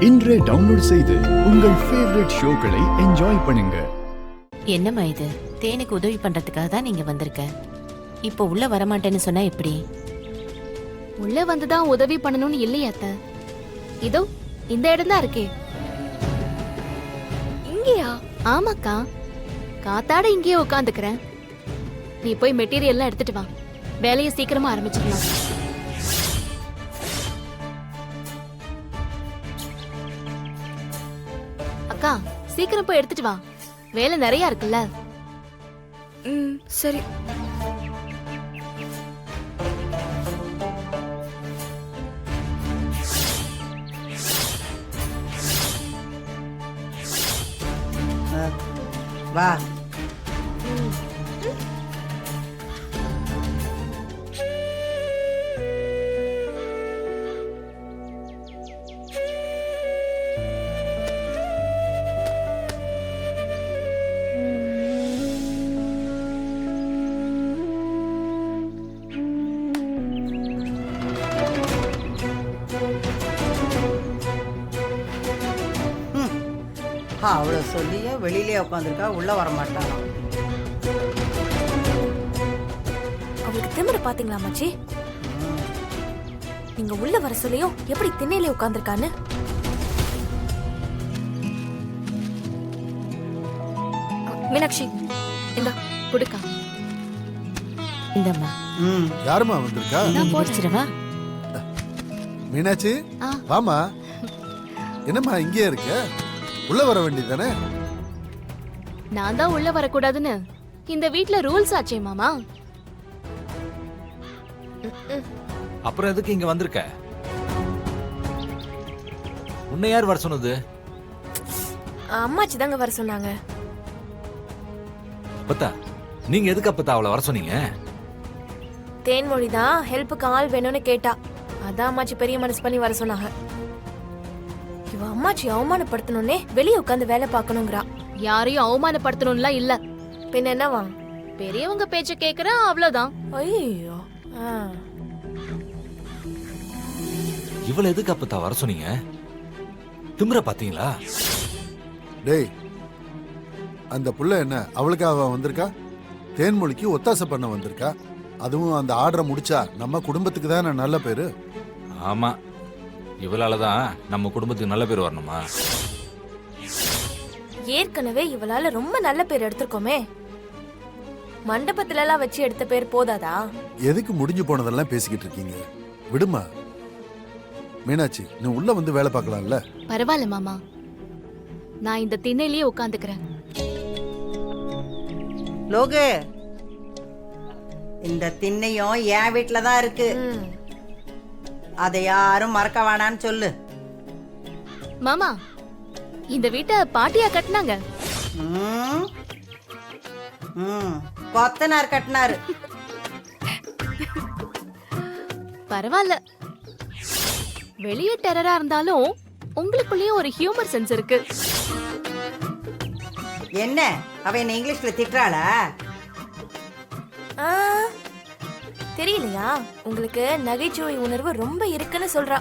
இன்றே டவுன்லோட் செய்து உங்கள் ஃபேவரட் ஷோக்களை என்ஜாய் பண்ணுங்க. என்னம்மா இது? தேனுக்கு உதவி பண்றதுக்காக தான் நீங்க வந்திருக்க. இப்போ உள்ள வரமாட்டேன்னு சொன்னா எப்படி? உள்ள வந்துதான் உதவி பண்ணணும்னு இல்லையா அத்தை? இதோ இந்த இடம் தான் இருக்கே. இங்கேயா? ஆமாக்கா, காத்தாட இங்கேயே உட்காந்துக்கிறேன். நீ போய் மெட்டீரியல் எல்லாம் எடுத்துட்டு வா, வேலையை சீக்கிரமா ஆரம்பிச்சிடலாம். அக்கா, சீக்கிரம் போய் எடுத்துட்டு வா, வேலை நிறைய இருக்குல்ல. சரி. வா. அவ்வளவு சொல்லியே வெளியிலே உட்காந்துருக்கா, உள்ள வர மாட்டாங்க. அவளுக்கு திமிரு பாத்தீங்களா மச்சி? நீங்க உள்ள வர சொல்லியும் எப்படி திண்ணையிலே உட்கார்ந்திருக்கான்னு. மீனாட்சி, இந்த குடுக்கா. இந்தம்மா. யாருமா வந்திருக்கா? நான் போச்சிரவா. மீனாட்சி, வாமா. என்னம்மா இங்கே இருக்க? உள்ள வர வேண்டியதானே? நான் தான் உள்ள வரக்கூடாதுன்னு இந்த வீட்ல ரூல்ஸ் ஆச்சே மாமா. அப்புறம் எதுக்கு இங்க வந்திருக்க? உன்னை யார் வர சொன்னது? அம்மாச்சி தாங்க வர சொன்னாங்க. அப்பத்தா, நீங்க எதுக்கு அப்பத்தா அவளை வர சொன்னீங்க? தேன்மொழி தான் ஹெல்ப்புக்கு ஆள் வேணும்னு கேட்டா, அதான் அம்மாச்சி பெரிய மனசு பண்ணி வர சொன்னாங்க. இவ அம்மாச்சி அவமானப்படுத்தணும்னே வெளியே உட்காந்து வேலை பார்க்கணுங்கிறா. யாரையும் அவமானப்படுத்தணும்லாம் இல்ல, பின்ன என்னவா? பெரியவங்க பேச்ச கேக்குறா, அவ்வளவுதான். ஐயோ, இவளை எதுக்கு அப்பத்தா வர சொன்னீங்க? திமிர பாத்தீங்களா? டேய், அந்த புள்ள என்ன அவளுக்காக வந்திருக்கா? தேன்மொழிக்கு ஒத்தாசை பண்ண வந்திருக்கா. அதுவும் அந்த ஆர்டரை முடிச்சா நம்ம குடும்பத்துக்கு தானே நல்ல பேரு. ஆமா, இவளாலதான் நம்ம குடும்பத்துக்கு நல்ல பேர் வரணுமா? ஏற்கனவே இவளால ரொம்ப நல்ல பேர் எடுத்திருக்கோமே. மண்டபத்துல எல்லாம் வச்சு எடுத்த பேர் போதாதா? எதுக்கு முடிஞ்சு போனதெல்லாம் பேசிக்கிட்டு இருக்கீங்க? விடுமா. மீனாட்சி, நீ உள்ள வந்து வேலை பார்க்கலாம்ல. பரவாயில்ல மாமா, நான் இந்த திண்ணையிலேயே உட்காந்துக்கிறேன். லோகு, இந்த திண்ணையும் என் வீட்டுல தான் இருக்கு. அதை யாரும் மறக்க வேணான்னு சொல்லு. மாமா, இந்த வீட்டை பாட்டியா கட்டினாங்க. கொத்தனார் கட்டினாரு. பரவாயில்ல, வெளியே டெரரா இருந்தாலும் உங்களுக்குள்ளேயும் ஒரு ஹியூமர் சென்ஸ் இருக்கு. என்ன, அவ என்ன இங்கிலீஷ்ல திட்டுறாளா? தெரியலையா? உங்களுக்கு நகைச்சுவை உணர்வு ரொம்ப இருக்குன்னு சொல்றா.